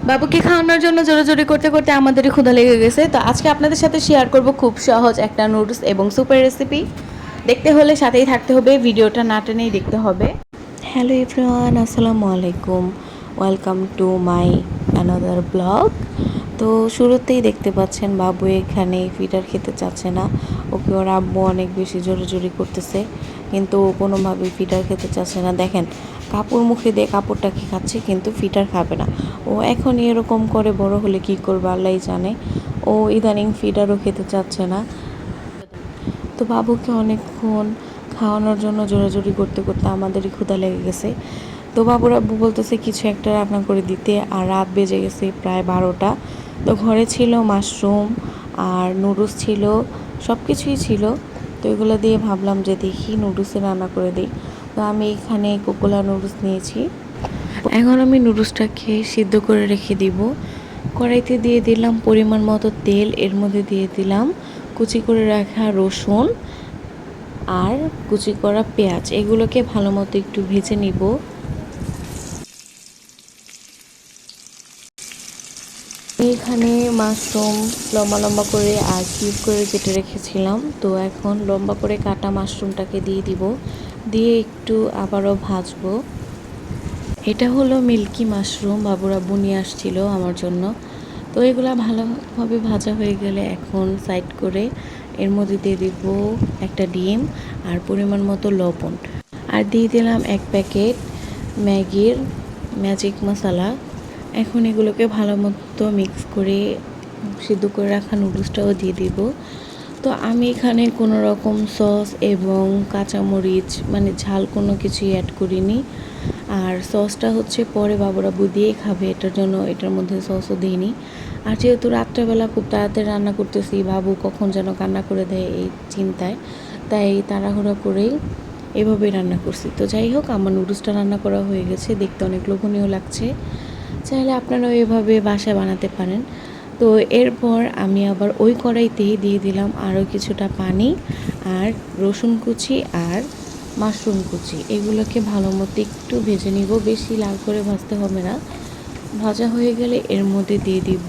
বাবুকে খাওয়ানোর জন্য জোরাজোরি করতে করতে আমাদেরই ক্ষুধা লেগে গেছে। তো আজকে আপনাদের সাথে শেয়ার করব খুব সহজ একটা নুডলস এবং সুপের রেসিপি। দেখতে হলে সাথেই থাকতে হবে, ভিডিওটা না টেনেই দেখতে হবে। হ্যালো এভরিওয়ান, আসসালামু আলাইকুম, welcome to my another blog. তো শুরুতেই দেখতে পাচ্ছেন বাবু এখানে ফিডার খেতে চাচ্ছে না। ওকে ওর আম্মু অনেক বেশি জোরাজোরি করতেছে, কিন্তু ও কোনোভাবেই ফিডার খেতে চাচ্ছে না। দেখেন কাপড় মুখে দিয়ে কাপড়টাকে খাচ্ছে, কিন্তু ফিডার খাবে না। ও এখন এরকম করে, বড় হলে কি করবে আল্লাহই জানে। ও ইদানিং ফিডারও খেতে চাচ্ছে না। তো বাবুকে অনেকক্ষণ খাওয়ানোর জন্য জোরাজোরি করতে করতে আমাদেরই ক্ষুধা লেগে গেছে। তো বাবুর আব্বু বলতেছে কিছু একটা রান্না করে দিতে, আর রাত বেজে গেছে প্রায় 12টা। তো ঘরে ছিল মাশরুম আর নুডলস ছিল, সব কিছুই ছিল। তো এগুলো দিয়ে ভাবলাম যে দেখি নুডলসে রান্না করে দিই। তো আমি এখানে কোকোলা নুডলস নিয়েছি। এখন আমি নুডলসটাকে সিদ্ধ করে রেখে দিব। কড়াইতে দিয়ে দিলাম পরিমাণ মতো তেল, এর মধ্যে দিয়ে দিলাম কুচি করে রাখা রসুন আর কুচি করা পেঁয়াজ। এগুলোকে ভালো মতো একটু ভেজে নিব। এখানে মাশরুম লম্বা লম্বা করে আর কিউব করে কেটে রেখেছিলাম। তো এখন লম্বা করে কাটা মাশরুমটাকে দিয়ে দিব, দিয়ে একটু আবারও ভাজবো। এটা হলো মিল্কি মাশরুম, বাবুরা নিয়ে আসছিল আমার জন্য। তো এগুলো ভালোভাবে ভাজা হয়ে গেলে এখন সাইড করে এর মধ্যে দিয়ে দিব একটা ডিম আর পরিমাণ মতো লবণ, আর দিয়ে দিলাম 1 প্যাকেট ম্যাগির ম্যাজিক মশলা। এখন এগুলোকে ভালো মতো মিক্স করে সিদ্ধ করে রাখা নুডলসটাও দিয়ে দিব। তো আমি এখানে কোনো রকম সস এবং কাঁচামরিচ মানে ঝাল কোনো কিছুই অ্যাড করিনি। আর সসটা হচ্ছে পরে বাবুরা দিয়ে খাবে, এটার জন্য এটার মধ্যে সসও দিইনি। আর যেহেতু রাত্রেবেলা খুব তাড়াতাড়ি রান্না করতেছি, বাবু কখন যেন কান্না করে দেয় এই চিন্তায়, তাই তাড়াহুড়া করেই এভাবেই রান্না করছি। তো যাই হোক, আমার নুডলসটা রান্না করা হয়ে গেছে, দেখতে অনেক লোভনীয় লাগছে। চাইলে আপনারাও এভাবে বাসায় বানাতে পারেন। তো এরপর আমি আবার ওই কড়াইতেই দিয়ে দিলাম আরও কিছুটা পানি আর রসুন কুচি আর মাশরুম কুচি। এগুলোকে ভালো মতো একটু ভেজে নিব, বেশি লাল করে ভাজতে হবে না। ভাজা হয়ে গেলে এর মধ্যে দিয়ে দিব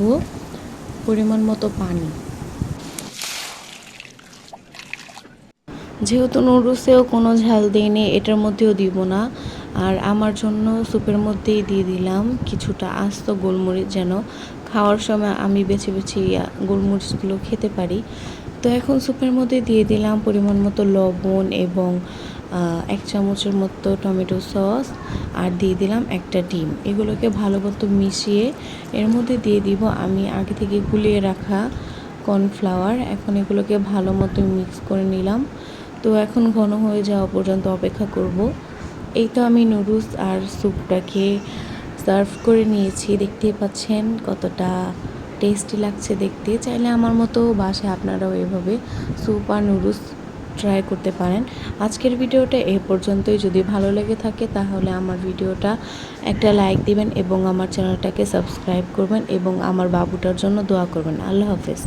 পরিমাণ মতো পানি। যেহেতু নুডলসেও কোনো ঝাল দিইনি, এটার মধ্যেও দিব না। আর আমার জন্য স্যুপের মধ্যেই দিয়ে দিলাম কিছুটা আস্ত গোলমরিচ, যেন খাওয়ার সময় আমি বেছে বেছে গোলমরিচগুলো খেতে পারি। তো এখন স্যুপের মধ্যে দিয়ে দিলাম পরিমাণ মতো লবণ এবং 1 চামচের মতো টমেটো সস, আর দিয়ে দিলাম একটা ডিম। এগুলোকে ভালো মতো মিশিয়ে এর মধ্যে দিয়ে দিব আমি আগে থেকে গুলিয়ে রাখা কর্নফ্লাওয়ার। এখন এগুলোকে ভালো মতো মিক্স করে নিলাম। তো এখন ঘন হয়ে যাওয়া পর্যন্ত অপেক্ষা করব। এই তো আমি নুডলস আর স্যুপটাকে সার্ভ করে নিয়েছি। দেখতেই পাচ্ছেন কতটা টেস্টি লাগছে দেখতে। চাইলে আমার মতো বাসায় আপনারাও এভাবে স্যুপ আর নুডলস ট্রাই করতে পারেন। আজকের ভিডিওটা এ পর্যন্তই। যদি ভালো লেগে থাকে তাহলে আমার ভিডিওটা একটা লাইক দিবেন এবং আমার চ্যানেলটাকে সাবস্ক্রাইব করবেন এবং আমার বাবুটার জন্য দোয়া করবেন। আল্লাহ হাফেজ।